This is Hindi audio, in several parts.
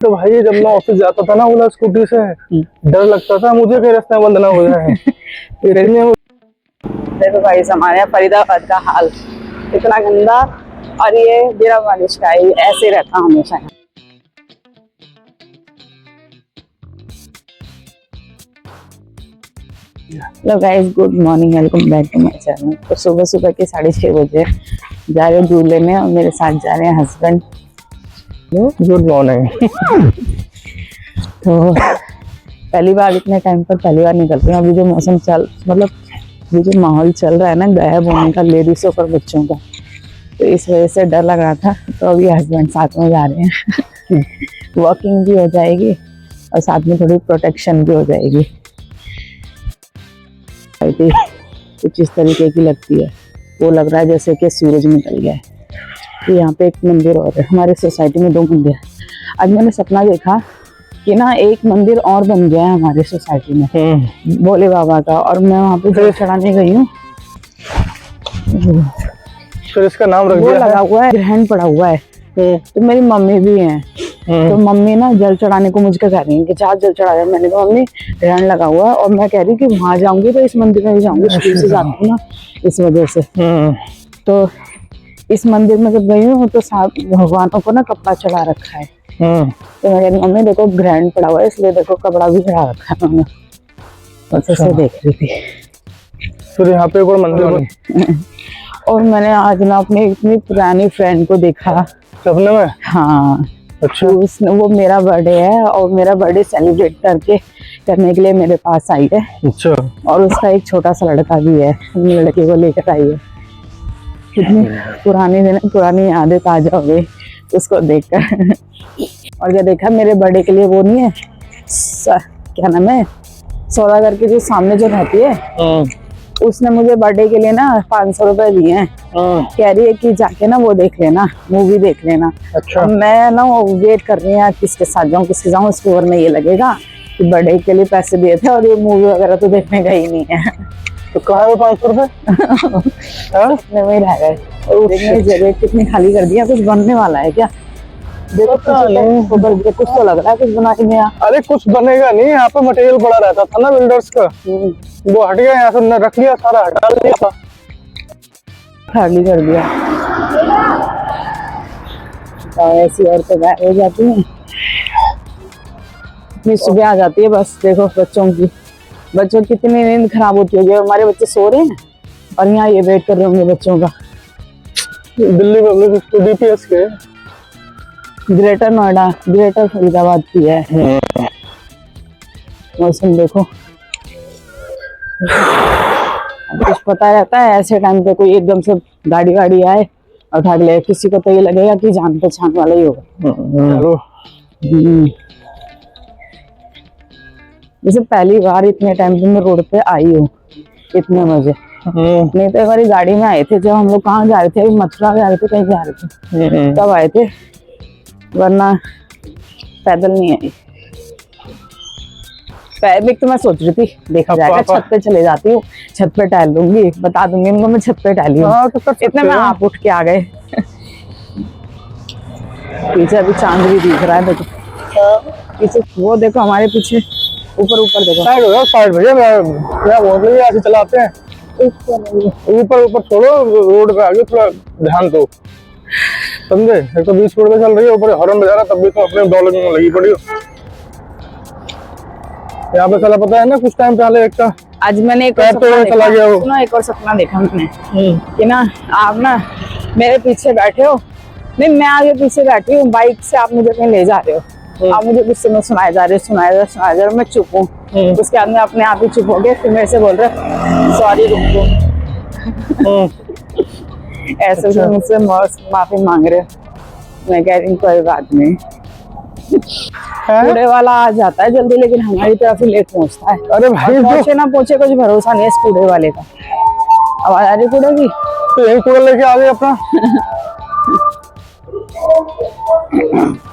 तो भाई जब मैं ऑफिस जाता था ना ओला स्कूटी से, डर लगता था मुझे कि रास्ते बंद ना हो जाए। देखो भाई हमारे यहाँ फरीदाबाद का हाल इतना गंदा, और ये बिना बारिश का ही ऐसे रहता हमेशा। Hello guys, good morning, welcome back to my channel. तो सुबह सुबह के 6:30 बजे जा रहे हो दूध लेने और मेरे साथ जा रहे हैं हस्बैंड। Good morning. तो पहली बार इतने टाइम पर पहली बार निकल रहे हैं। अभी जो मौसम अभी जो माहौल चल रहा है ना गायब होने का लेडीजों और बच्चों का, तो इस वजह से डर लग रहा था। तो अभी हस्बैंड साथ में जा रहे हैं। वॉकिंग भी हो जाएगी और साथ में थोड़ी प्रोटेक्शन भी हो जाएगी। कुछ इस तरीके की लगती है, वो लग रहा है जैसे कि सूरज निकल गया है। तो यहाँ पे एक मंदिर और है, हमारे सोसाइटी में 2 मंदिर। आज मैंने सपना देखा कि ना एक मंदिर और बन गया है हमारे सोसाइटी में, भोले बाबा का, और मैं वहाँ पे जल चढ़ाने गई हूँ। फिर इसका नाम रख दिया लगा हुआ है, ग्रहण पड़ा हुआ है। तो मेरी मम्मी भी है, तो मम्मी ना जल चढ़ाने को मुझे कह रही है कि जा जल चढ़ा दे। मैंने कहा मम्मी ग्रहण लगा हुआ है, और मैं कह रही कि वहां जाऊंगी तो इस मंदिर में भी जाऊंगी, स्कूल से जाती हूँ ना इस वजह से। तो इस मंदिर में जब गई हूँ तो भगवानों को ना कपड़ा चढ़ा रखा है। तो मैं कह रही मम्मी देखो ग्रहण पड़ा हुआ है, इसलिए देखो कपड़ा भी चढ़ा रखा है मैंने। बस ऐसे देख रही थी। फिर यहाँ पे एक और मंदिर और मैंने आज ना अपनी इतनी पुरानी फ्रेंड को देखा सपने में। हाँ, अच्छा। वो मेरा बर्थडे है और मेरा बर्थडे सेलिब्रेट करने के लिए मेरे पास आई है। अच्छा। और उसका एक छोटा सा लड़का भी है, लड़के को लेकर आई है। कितनी पुरानी यादें ताजा हो गई उसको देखकर। और क्या देखा, मेरे बर्थडे के लिए वो नहीं है क्या नाम है, सौदागर के जो सामने जो रहती है, उसने मुझे बर्थडे के लिए ना 500 रुपए दिए हैं। कह रही है कि जाके ना वो देख लेना, मूवी देख लेना। अच्छा। मैं ना वेट कर रही हूँ किसके साथ जाऊँ उसके ओर में ये लगेगा कि बर्थडे के लिए पैसे दिए थे और ये मूवी वगैरह तो देखने का ही नहीं है। तो कहाँ है 500 रुपए? में रह गए। जगह कितनी खाली कर दिया, कुछ बनने वाला है क्या? देखो कुछ तो लग रहा है कुछ बना के गया। अरे कुछ बनेगा नहीं, यहाँ पे मटेरियल पड़ा रहता था ना बिल्डर्स का, वो हट गया, यहाँ से रख लिया, सारा हटा लिया था, खाली कर दिया। ऐसी और तो गायब हो जाती है, इतनी सुबह आ जाती है बस। देखो बच्चों की कितनी नींद खराब होती होगी। हमारे बच्चे सो रहे हैं और यहाँ ये वेट कर रहे होंगे बच्चों का। दिल्ली पब्लिक डीपीएस के ग्रेटर नोएडा, ग्रेटर फरीदाबाद की है। मौसम देखो, कुछ पता रहता है ऐसे टाइम पे कोई एकदम से गाड़ी आए और उठा ले, किसी को तो ये लगेगा कि जान पहचान वाला ही होगा। जैसे पहली बार इतने टाइम पे मैं रोड पे आई हूँ इतने बजे। नहीं तो हमारी गाड़ी में आए थे जब हम लोग कहाँ जा रहे थे, मथुरा जा रहे थे, कहीं जा रहे थे, तब आए थे, वरना पैदल नहीं आई। पहले तो मैं सोच रही थी देखा जाएगा, छत पे चले जाती हूँ, छत पे टहल लूंगी, बता दूंगी उनको मैं छत पे टहली हूँ। इतने में आप उठ के आ गए। पीछे अभी चांद भी दिख रहा है, देखो पीछे, वो देखो हमारे पीछे, ऊपर देखो। साइड भैया मैं बोल रही ऐसे चलाते हैं, ऊपर छोड़ो, रोड पे आगे थोड़ा ध्यान दो, समझे? एक तो 20 स्पीड पे चल रही है, ऊपर हॉर्न बजा रहा, तब भी तो अपने डॉलर में लगी पड़ी हो। यहाँ पे चला पता है ना, कुछ टाइम पहले एक का आज मैंने एक और सपना देखा मैंने कि ना आप ना मेरे पीछे बैठे हो, नहीं मैं आगे पीछे बैठी हूँ, बाइक से आप मुझे कहीं ले जा रहे हो, आप मुझे कुछ समय सुनाए जा रहे हो, मैं चुप हूँ। उसके बाद में अपने आप ही चुप हो गए, फिर मेरे से बोल रहे सॉरी रुको। ऐसे अच्छा। मुझसे माफी मांग रहे, मैं कह रही कोई बात नहीं। कूड़े वाला आ जाता है जल्दी, लेकिन हमारी तरफ ही लेट पहुंचता है। अरे भाई पहुंचे ना पहुंचे कुछ भरोसा नहीं है इस कूड़े वाले का। आवाज आ रही कूड़े की, तो यही कूड़ा लेके आ गए अपना।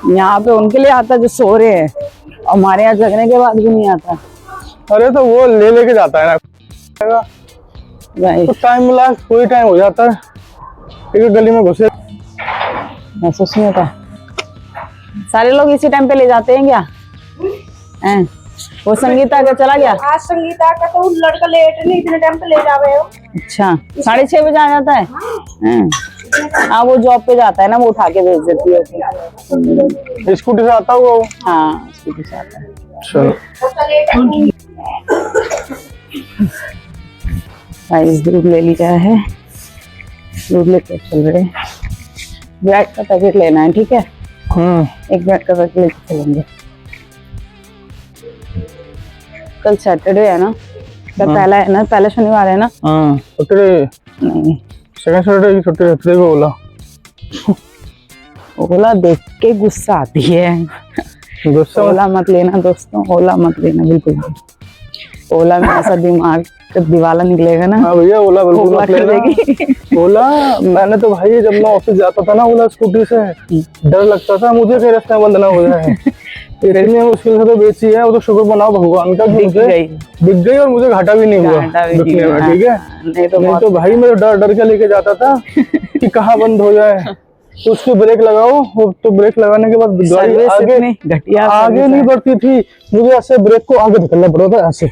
यहाँ पे उनके लिए आता जो सो रहे हैं, और हमारे यहाँ जगने के बाद भी नहीं आता। अरे तो वो लेके जाता है ना, कुछ टाइम मिला, कोई टाइम हो जाता है, एक गली में घुसे महसूस नहीं होता। सारे लोग इसी टाइम पे ले जाते हैं क्या? हैं? वो संगीता का चला गया? आज संगीता का तो लड़का लेट नहीं, इतने टाइम पे ले जावे हो। अच्छा, 6:30 बजे आ जाता है। हैं? हाँ, वो जॉब पे जाता है ना, वो उठा के भेज देती है उसको। स्कूटी से आता हुआ वो? हाँ, स्कूटी से आता है। चलो गाइस, दूध ले लिया है, दूध लेके चल रहे हैं। ब्रेड का पैकेट लेना है, ठीक है? एक ब्रेड का पैकेट लेके चलेंगे। कल सैटरडे है ना, कल पहला है ना, पहला शनिवार है ना। हाँ, नहीं, सेकंड सैटरडे की छुट्टी रहती है बोला। ओला देख के गुस्सा आती है। गुस्सा ओला मत लेना दोस्तों, ओला मत लेना बिल्कुल भी। ओला में ऐसा दिमाग का दिवाला निकलेगा ना। हाँ भैया, ओला बिल्कुल मत लेना। लेगी। ओला मैंने तो भाई जब मैं ऑफिस जाता था ना ओला स्कूटी से, डर लगता था मुझे कि रास्ते बंद ना हो जाए। इतनी मुश्किल से तो बेची है, वो तो शुक्र मनाओ भगवान का कि मुझे दिख गई और मुझे घाटा भी नहीं हुआ बिकने में, ठीक है? नहीं तो भाई मैं डर डर के लेके जाता था कि कहाँ बंद हो जाए। तो उसकी ब्रेक लगाओ, तो ब्रेक लगाने के बाद गाड़ी आगे नहीं बढ़ती थी, मुझे ऐसे ब्रेक को आगे धकेलना पड़ा था, ऐसे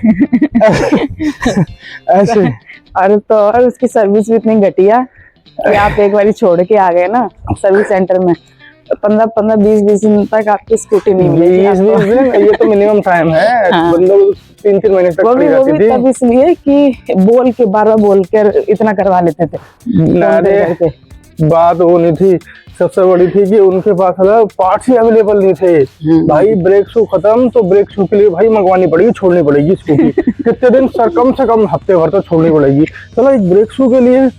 ऐसे। और तो और उसकी सर्विस भी इतनी घटिया कि आप एक बार छोड़ के आ गए ना सर्विस सेंटर में, 15-20 दिन तक आपकी स्कूटी नहीं मिलेगी। 20 दिन ये तो मिनिमम टाइम है। हाँ। बंदों 3-3 महीने तक वो भी तब इसलिए कि बोल के बार बोल कर इतना करवा लेते थे। बात वो नहीं थी, सबसे बड़ी थी कि उनके पास पार्ट्स ही अवेलेबल नहीं थे। भाई ब्रेक शू खत्म, तो ब्रेक शू के लिए भाई मंगवानी पड़ेगी, छोड़नी पड़ेगी स्कूटी। कितने दिन सर, कम से कम हफ्ते भर तो छोड़नी पड़ेगी। चलो एक ब्रेक शू के लिए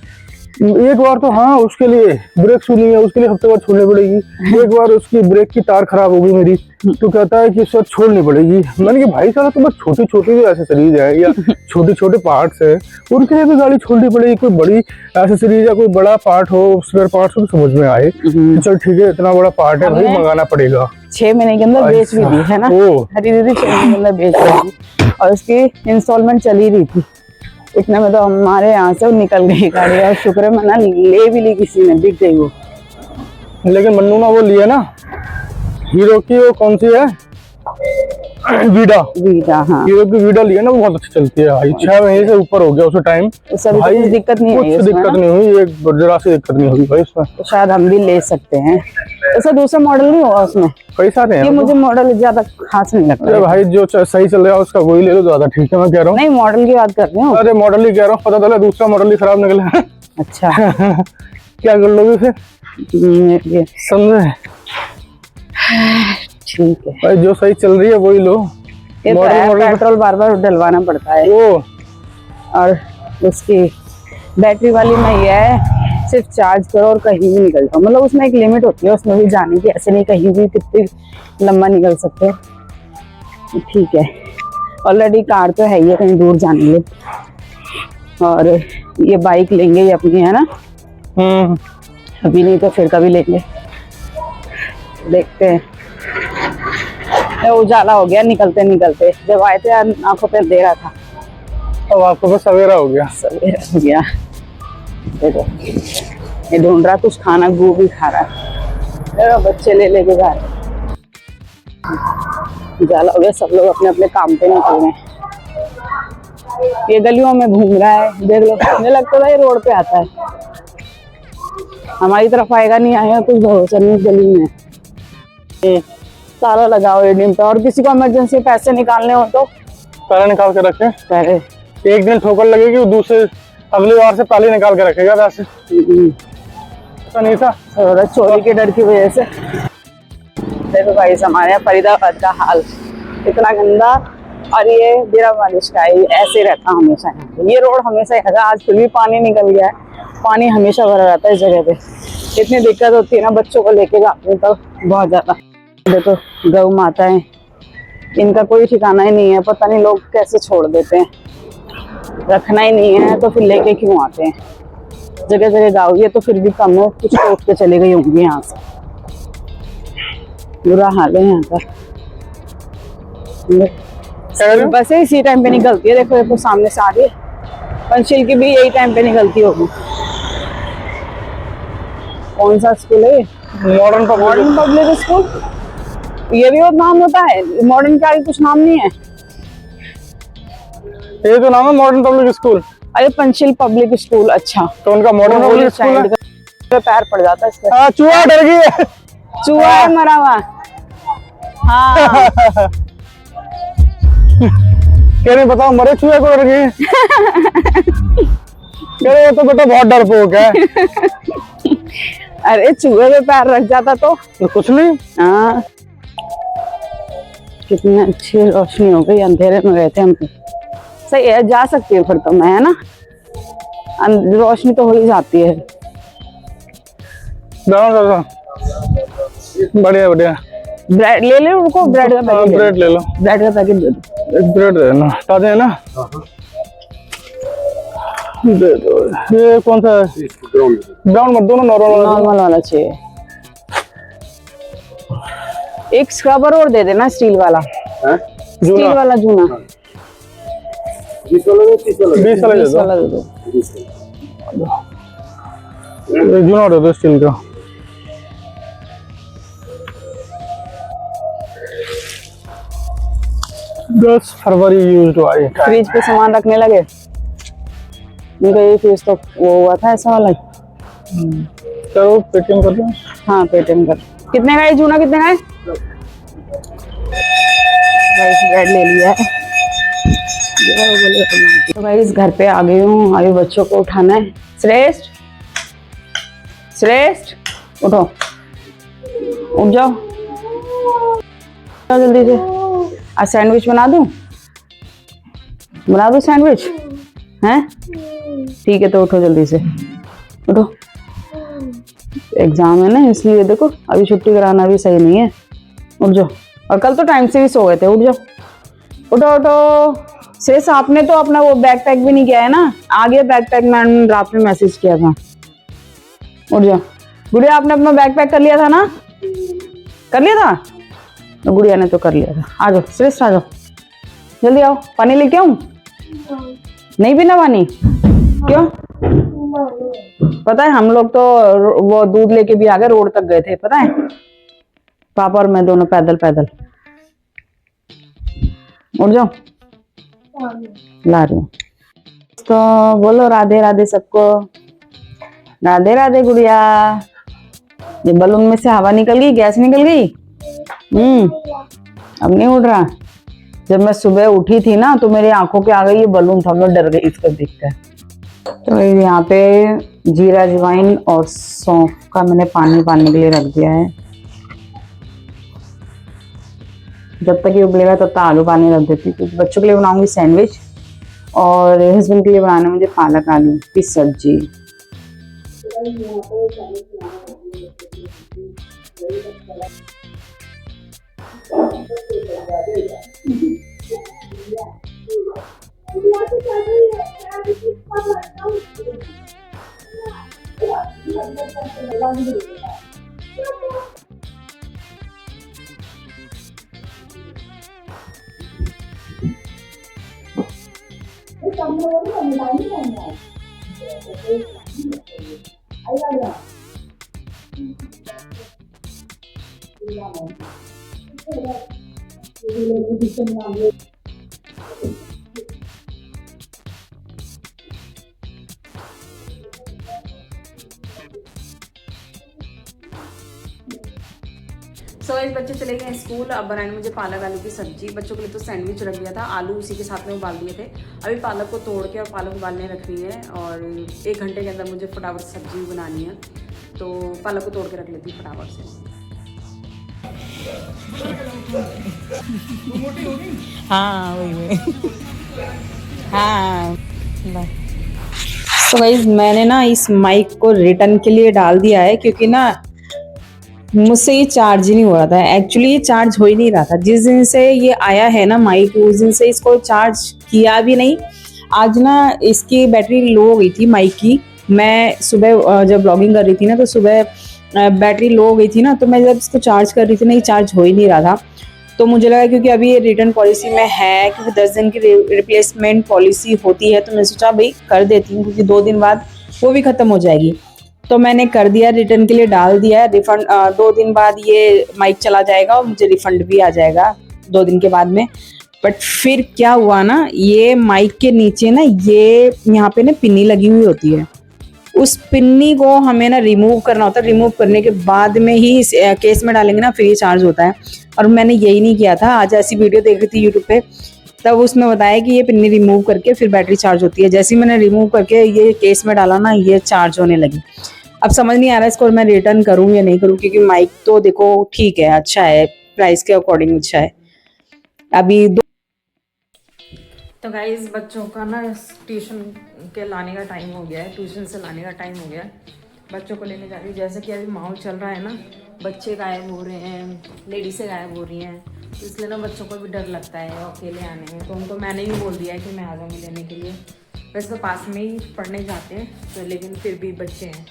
एक बार तो, हाँ उसके लिए ब्रेक शू नहीं है, उसके लिए हफ्ते बाद छोड़नी पड़ेगी। एक बार उसकी ब्रेक की तार खराब हो गई मेरी, तो कहता है कि सर छोड़नी पड़ेगी। मैंने कहा भाई साहब तो बस छोटी छोटी जो एसेसरीज है या छोटे छोटे पार्ट्स है उनके लिए भी गाड़ी छोड़नी पड़ेगी। कोई बड़ी एसेसरीज या कोई बड़ा पार्ट हो, स्पेयर पार्ट्स हो, तो समझ में आए। चल ठीक है, इतना बड़ा पार्ट है भाई, मंगाना पड़ेगा। 6 महीने के अंदर बेच भी दी है ना हरी दीदी, 6 महीने के अंदर बेच दी, और उसकी इंस्टॉलमेंट चल ही रही थी। इतने में तो हमारे यहाँ से निकल गई गाड़ी, और शुक्र है मना ले भी ली किसी ने, बिक गई वो। लेकिन मन्नू ना वो लिया ना हीरो की, वो कौन सी है, वीडा। हाँ, हीरो की वीडा लिया ना, वो बहुत अच्छी चलती है भाई। 6 महीने से ऊपर हो गया उसे टाइम, भाई कुछ दिक्कत नहीं आई, कुछ दिक्कत नहीं हुई, एक जरा सी दिक्कत नहीं हुई भाई उसमें। तो शायद हम भी ले सकते हैं। ऐसा दूसरा मॉडल नहीं होगा उसमें, कई सारे हैं। ये मुझे मॉडल ज्यादा खास नहीं लगता। अरे भाई जो सही चल रहा है उसका वही ले लो, ज्यादा ठीक है। मैं कह रहा हूँ नहीं, मॉडल की बात कर रही हूँ। अरे मॉडल ही कह रहा हूँ, पता चला दूसरा मॉडल ही खराब निकला। अच्छा क्या कर लोगे फिर, ये समझे? ठीक है भाई जो सही चल रही है वही लो। ये तो है, पेट्रोल बार बार डलवाना पड़ता है वो, और उसकी बैटरी वाली में ये है सिर्फ चार्ज करो और कहीं भी निकल जाओ। मतलब उसमें एक लिमिट होती है उसमें भी जाने की, ऐसे नहीं कहीं भी कितनी लंबा निकल सकते। ठीक है, ऑलरेडी कार तो है ही है कहीं दूर जाने लिए, और ये बाइक लेंगे ये अपनी, है ना? अभी नहीं तो फिर कभी लेंगे, देखते हैं। उजाला हो गया निकलते निकलते, जब आए थे आंखों पे दे रहा था, अब आपको बस सवेरा हो गया। सवेरा हो गया। देखो ये ढूंढ रहा कुछ खाना, गोभी खा रहा है, बच्चे ले लेके जा रहे। उजाला हो गया, सब लोग अपने अपने काम पे निकल गए। ये गलियों में घूम रहा है, देख लो। मुझे लगता था ये रोड पे आता है, हमारी तरफ आएगा नहीं आएगा कुछ भरोसा नहीं। गली में ताला लगाओ एटीएम पे, और किसी को इमरजेंसी पैसे निकालने हो तो ताला निकाल के रखे, पहले एक दिन ठोकर लगेगी, दूसरे अगली बार से ताले निकाल के रखेगा। वैसे ऐसा नहीं था, चोरी के डर की वजह से। देखो भाई हमारे यहाँ फरीदाबाद का हाल इतना गंदा, और ये बिना बारिश का ऐसे रहता हमेशा। ये रोड हमेशा ऐसा, आज फिर भी पानी निकल गया है, पानी हमेशा भरा रहता है इस जगह पे। इतनी दिक्कत होती है ना, बच्चों को लेके जाते हैं तब बहुत ज्यादा। देखो गौ माता है, इनका कोई ठिकाना ही नहीं है, पता नहीं लोग कैसे छोड़ देते हैं। रखना ही नहीं है तो फिर लेके क्यों आते हैं? जगह जगह गाँव, ये तो फिर भी कम है, कुछ तो उठ के चले गई होंगी यहाँ से। बुरा हाल है यहाँ का। बस इसी टाइम पे निकलती है, देखो ये तो सामने से आ रही है। पंचशील की भी यही टाइम पे निकलती होगी। कौन सा स्कूल है? Modern public school. ये भी बहुत नाम होता है, मॉडर्न के आगे कुछ नाम नहीं है। ये तो नाम है मॉडर्न पब्लिक स्कूल। अरे पंचशील पब्लिक स्कूल, अच्छा तो उनका मॉडर्न पब्लिक स्कूल है। पे पैर पड़ जाता है इसका। हाँ, चूहा डर गई है। चूहा है मरा हुआ। हाँ कह रहे बताओ मरे चूहे को डर गई। कह रहे ये तो बेटा बहुत डरपोक है। अरे चूहे पे पैर रख जाता तो कुछ नहीं। हाँ, कितनी अच्छी रोशनी हो गई, अंधेरे में गए थे हम तो। सही है, जा सकती है फिर तो मैं, है ना, रोशनी तो हो ही जाती है। बढ़िया बढ़िया। ब्रेड ले ले उनको, ब्रेड का पैकेट। ब्रेड ले लो, ब्रेड का पैकेट दे दो। एक ब्रेड दे देना, ताजे है ना। दे दो। ये कौन सा है? ब्राउन मत दो ना, नॉर्मल वाला चाहिए। एक स्क्रबर और दे देना, स्टील वाला। स्टील वाला जूना 20 वाला दे दो। वाला दे दो। जूना दे दो स्टील का। दस फरवरी यूज्ड वाई। फ्रिज पे सामान रखने लगे, उनका ये फ्रिज तो वो हुआ था ऐसा वाला। चलो पेटीएम कर दो। हाँ पेटीएम कर। कितने का है जूना, कितने का है? ब्रेड ले लिया है। तो भाई इस घर पे आ गई हूँ, अभी बच्चों को उठाना है। श्रेष्ठ, श्रेष्ठ उठो, उठ जाओ जल्दी से। आज सैंडविच बना दूं? बना दूं सैंडविच? हैं? ठीक है तो उठो जल्दी से, उठो। एग्जाम है ना इसलिए देखो, अभी छुट्टी कराना भी सही नहीं है। उठ जाओ, और कल तो टाइम से भी सो गए थे। उठ जाओ, उठो उठो। शेष आपने तो अपना वो बैग पैक भी नहीं किया है ना, आ गया बैग पैक, मैंने रात में मैसेज किया था। उठ जाओ। गुड़िया आपने अपना बैग पैक कर लिया था ना? कर लिया था? तो गुड़िया ने तो कर लिया था। आ जाओ श्रेष्ठ, आ जाओ जल्दी आओ। पानी लेके आऊं? नहीं पीना पानी? क्यों? पता है हम लोग तो वो दूध लेके भी आ गए, रोड तक गए थे पता है, पापा और मैं दोनों पैदल पैदल। उठ जाओ, ला रही हूँ। तो बोलो राधे राधे सबको। राधे राधे गुड़िया। ये बलून में से हवा निकल गई, गैस निकल गई। अब नहीं उड़ रहा। जब मैं सुबह उठी थी ना तो मेरी आंखों के आगे ये बलून था, मैं डर गई इसको देखकर। तो यहाँ पे जीरा अजवाइन और सौंफ का मैंने पानी के लिए रख दिया है। जब तक ये उबलेगा तब तक आलू पानी रख देती हूँ, क्योंकि बच्चों के लिए बनाऊंगी सैंडविच और हस्बैंड के लिए बनाना मुझे पालक आलू की सब्जी। सो एक बच्चे चले गए स्कूल। अब बनाने मुझे पालक आलू की सब्जी। बच्चों के लिए तो सैंडविच रख दिया था, आलू उसी के साथ में उबाल दिए थे। अभी पालक को तोड़ के और पालक उबालने रखनी है और 1 घंटे के अंदर मुझे फटाफट सब्जी बनानी है, तो पालक को तोड़ के रख लेती हूँ फटाफट से। हाँ वही हाँ। तो गाइस मैंने ना इस माइक को रिटर्न के लिए डाल दिया है, क्योंकि ना मुझसे ये चार्ज ही नहीं हो रहा था। एक्चुअली ये चार्ज हो ही नहीं रहा था। जिस दिन से ये आया है ना माइक, उस दिन से इसको चार्ज किया भी नहीं। आज ना इसकी बैटरी लो हो गई थी माइक की। मैं सुबह जब ब्लॉगिंग कर रही थी ना, तो सुबह बैटरी लो हो गई थी ना, तो मैं जब इसको चार्ज कर रही थी ना, ये चार्ज हो ही नहीं रहा था। तो मुझे लगा क्योंकि अभी ये रिटर्न पॉलिसी में है, क्योंकि 10 दिन की रिप्लेसमेंट पॉलिसी होती है, तो मैं सोचा भाई कर देती हूँ, क्योंकि 2 दिन बाद वो भी ख़त्म हो जाएगी। तो मैंने कर दिया, रिटर्न के लिए डाल दिया है। रिफंड 2 दिन बाद ये माइक चला जाएगा और मुझे रिफंड भी आ जाएगा 2 दिन के बाद में। बट फिर क्या हुआ ना, ये माइक के नीचे ना ये यहाँ पे ना पिन्नी लगी हुई होती है, उस पिन्नी को हमें ना रिमूव करना होता है। रिमूव करने के बाद में ही केस में डालेंगे ना फ्री चार्ज होता है। और मैंने यही नहीं किया था। आज ऐसी वीडियो देख रही थी यूट्यूब पे, तब उसमें बताया कि ये पिन्नी रिमूव करके फिर बैटरी चार्ज होती है। जैसे ही मैंने रिमूव करके ये केस में डाला ना, ये चार्ज होने लगी। अब समझ नहीं आ रहा इसको मैं रिटर्न करूँ या नहीं करूँ, क्योंकि माइक तो देखो ठीक है, अच्छा है, प्राइस के अकॉर्डिंग अच्छा है। अभी तो गाइस बच्चों का ना ट्यूशन के लाने का टाइम हो गया है, ट्यूशन से लाने का टाइम हो गया है। बच्चों को लेने जा रही हूँ। जैसे कि अभी माहौल चल रहा है ना, बच्चे गायब हो रहे हैं, लेडीज़ें गायब हो रही हैं, इसलिए ना बच्चों को भी डर लगता है अकेले आने में। तो उनको मैंने भी बोल दिया है कि मैं आ जाऊँगी लेने के लिए। वैसे तो पास में ही पढ़ने जाते हैं तो, लेकिन फिर भी बच्चे हैं,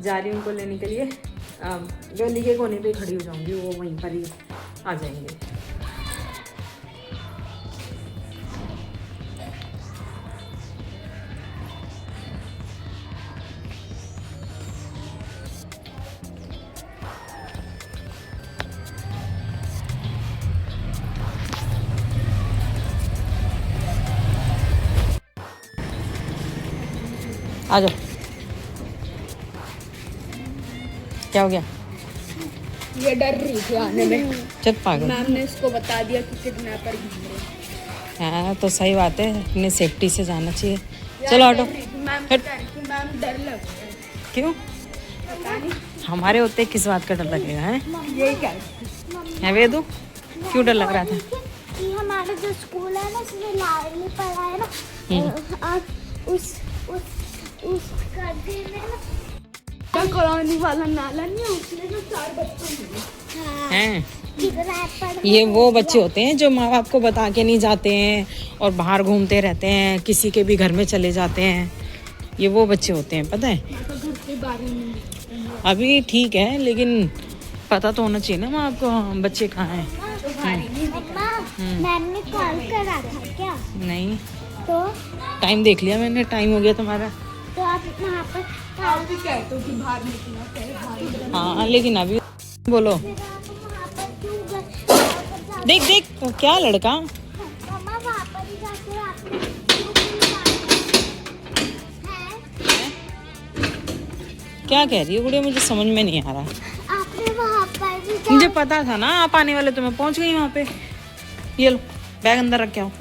जा रही हूँ उनको लेने के लिए। गली के कोने पे खड़ी हो जाऊँगी, वो वहीं पर ही आ जाएंगे। आ जाओ। क्या हो गया? ये डर रही थी आने में। चल पागल। मैम ने इसको बता दिया कि किडनैपर घूम रहे हैं। हाँ तो सही बात है, अपने सेफ्टी से जाना चाहिए। चलो ऑटो। मैम कह रही थी मैम डर लग रहा है। क्यों? पता नहीं, हमारे होते किस बात का डर लगेगा है? यही कह रही थी। है वेदू, क्यों डर लग रहा था? कि हमारा जो स्कूल है ना, उसमें लाडली पड़ा है ना, और उस गड्ढे में ना कॉलोनी वाला नाला नहीं है, उसमें जो 4 बच्चे मिले। हैं? किडनैपर ये वो बच्चे होते हैं जो माँ बाप को बता के नहीं जाते हैं और बाहर घूमते रहते हैं, किसी के भी घर में चले जाते हैं। ये वो बच्चे होते हैं, पता है? घर के बारे में अभी ठीक है, लेकिन पता तो होना चाहिए ना माँ आपको बच्चे कहाँ हैं। मम्मा, मैम ने कॉल करा था क्या? नहीं, तो टाइम देख लिया मैंने, टाइम हो गया तुम्हारा। तो आप वहाँ पर आप भी कहते हो कि बाहर निकलना चाहिए, बाहर हाँ लेकिन अभी बोलो। फिर आप वहाँ पर क्यों गए? देख देख क्या लड़का। मम्मा वहाँ पर ही जाकर आपने क्यों मारा है? क्या कह रही है गुड़िया, मुझे समझ में नहीं आ रहा। आपने वहाँ पर भी मुझे पता था ना आप आने वाले, तो मैं पहुंच गई वहाँ पे। ये लो बैग अंदर रख के आओ।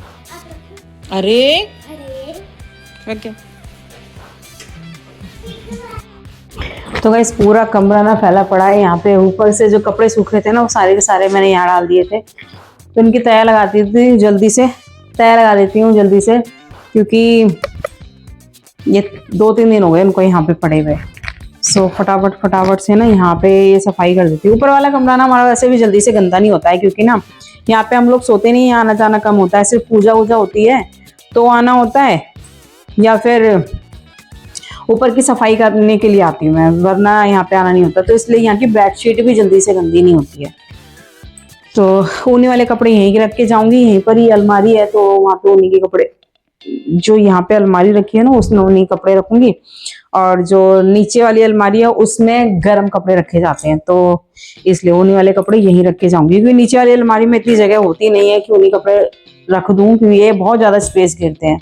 अरे अरे रख के आओ। तो गाइस पूरा कमरा ना फैला पड़ा है यहाँ पे। ऊपर से जो कपड़े सूख रहे थे ना, वो सारे के सारे मैंने यहाँ डाल दिए थे। तो इनकी तय लगाती थी जल्दी से, तय लगा देती हूँ जल्दी से, क्योंकि ये 2-3 दिन हो गए इनको यहाँ पे पड़े हुए। सो फटाफट से ना यहाँ पे ये सफाई कर देती हूँ। ऊपर वाला कमरा ना हमारा वैसे भी जल्दी से गंदा नहीं होता है, क्योंकि ना यहाँ पे हम लोग सोते नहीं, आना जाना कम होता है, सिर्फ पूजा वूजा होती है तो आना होता है, या फिर ऊपर की सफाई करने के लिए आती हूँ मैं, वरना यहाँ पे आना नहीं होता। तो इसलिए यहाँ की बेडशीट भी जल्दी से गंदी नहीं होती है। तो ऊनी वाले कपड़े यहीं रख के जाऊंगी। यहीं पर ही अलमारी है, तो वहाँ पे ऊनी के कपड़े, जो यहाँ पे अलमारी रखी है ना, उसमें ऊनी कपड़े रखूंगी। और जो नीचे वाली अलमारी है उसमें गर्म कपड़े रखे जाते हैं, तो इसलिए ऊनी वाले कपड़े यहीं रख के जाऊंगी। क्योंकि नीचे वाली अलमारी में इतनी जगह होती नहीं है कि ऊनी कपड़े रख दूं, क्योंकि ये बहुत ज्यादा स्पेस घेरते हैं।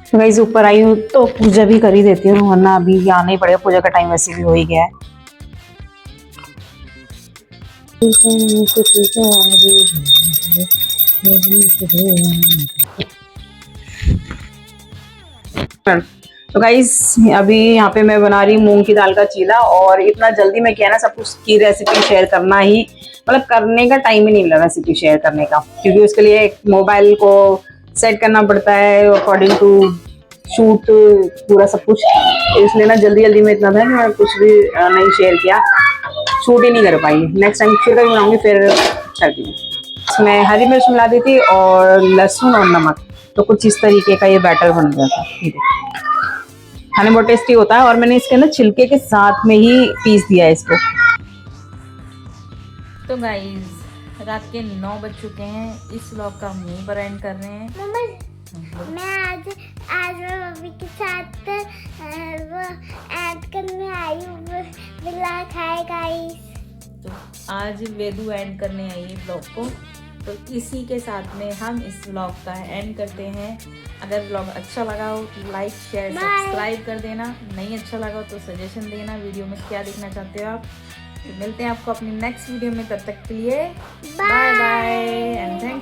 तो गाइस ऊपर आई हूँ तो पूजा भी कर ही देती हूँ, वरना अभी आना ही पड़ेगा, पूजा का टाइम वैसे भी हो ही गया है। तो गाइस अभी यहाँ पे मैं बना रही हूँ मूंग की दाल का चीला, और इतना जल्दी मैं किया ना सब कुछ की रेसिपी शेयर करना ही, मतलब करने का टाइम ही नहीं मिला रेसिपी शेयर करने का, क्योंकि उसके लिए एक मोबाइल को सेट करना पड़ता है अकॉर्डिंग टू शूट पूरा सब कुछ, इसलिए ना जल्दी जल्दी में इतना था कि मैं कुछ भी नहीं शेयर किया, शूट ही नहीं कर पाई। नेक्स्ट टाइम फिर कभी बनाऊंगी फिर करती हूँ। इसमें हरी मिर्च मिला दी थी और लहसुन और नमक, तो कुछ इस तरीके का ये बैटर बन गया था। ये देखो खाने बहुत टेस्टी होता है, और मैंने इसके अंदर छिलके के साथ में ही पीस दिया है इसको। तो गाइस रात के 9 बज चुके हैं, इस व्लॉग का हम यहीं पर एंड कर रहे हैं। मम्मा मैं आज मैं मम्मी के साथ वो ऐड करने आई हूँ, व्लॉग है गाइस। तो आज वेदू एंड करने आई है व्लॉग को, तो इसी के साथ में हम इस व्लॉग का एंड करते हैं। अगर व्लॉग अच्छा लगा हो तो लाइक शेयर सब्सक्राइब कर देना, नहीं अच्छा लगा हो तो सजेशन देना वीडियो में क्या देखना चाहते हो आप। तो मिलते हैं आपको अपनी नेक्स्ट वीडियो में, तब तक के लिए बाय बाय एंड थैंक्स